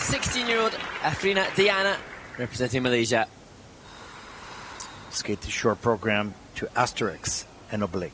16-year-old Afrina DIYANAH representing Malaysia. Skate the short program to Asterix and Obelix.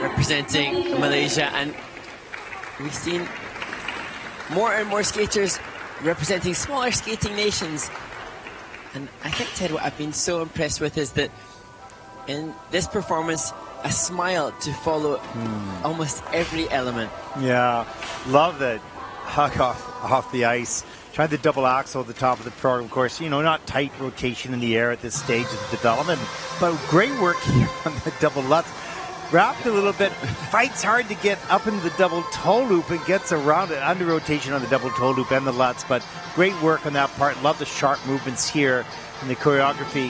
Representing Malaysia, and we've seen more and more skaters representing smaller skating nations. And I think, Ted, what I've been so impressed with is that in this performance, a smile to follow almost every element. Yeah, love that hug off the ice. Tried the double axel at the top of the program. Of course, you know, not tight rotation in the air at this stage of the development, but great work here on the double lutz. Wrapped a little bit, fights hard to get up into the double toe loop and gets around it under rotation on the double toe loop and the lutz, but great work on that part. Love the sharp movements here in the choreography.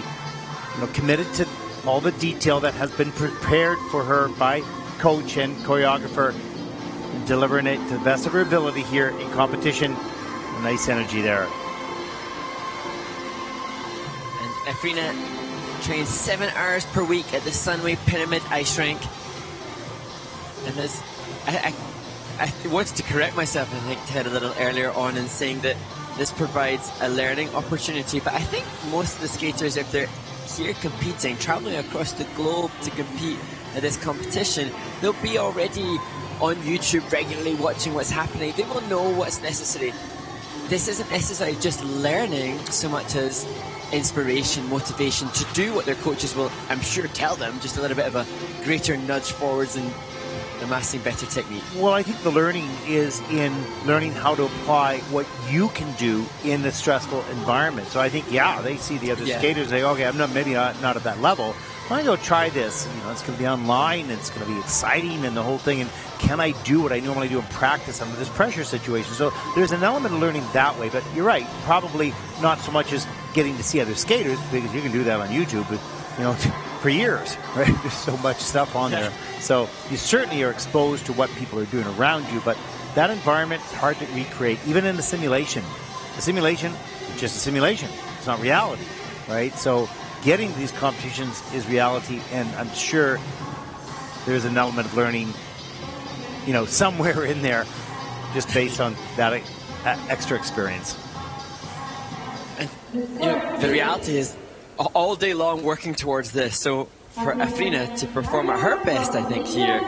You know, committed to all the detail that has been prepared for her by coach and choreographer, and delivering it to the best of her ability here in competition. A nice energy there. And Afrina trains 7 hours per week at the Sunway Pyramid Ice Rink. And as I wanted to correct myself, I think, Ted, a little earlier on in saying that this provides a learning opportunity. But I think most of the skaters, if they're here competing, traveling across the globe to compete at this competition, they'll be already on YouTube regularly watching what's happening. They will know what's necessary. This isn't necessarily just learning so much as inspiration, motivation to do what their coaches will, I'm sure, tell them, just a little bit of a greater nudge forwards and amassing better technique. Well, I think the learning is in learning how to apply what you can do in the stressful environment. So I think, yeah, they see the other skaters, they okay, I'm not maybe not at that level. Why don't I go try this? You know, it's going to be online, it's going to be exciting and the whole thing, and can I do what I normally do in practice under this pressure situation? So there's an element of learning that way, but you're right, probably not so much as getting to see other skaters, because you can do that on YouTube, but you know, for years, right? There's so much stuff on there. So you certainly are exposed to what people are doing around you, but that environment is hard to recreate, even in a simulation. A simulation is just a simulation. It's not reality, right? So getting these competitions is reality, and I'm sure there's an element of learning, you know, somewhere in there, just based on that extra experience. And, you know, the reality is all day long working towards this. So for Afrina to perform at her best, I think, here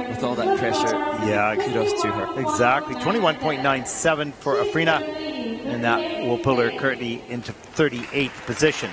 with all that pressure, yeah, kudos to her. Exactly. 21.97 for Afrina, and that will pull her currently into 38th position.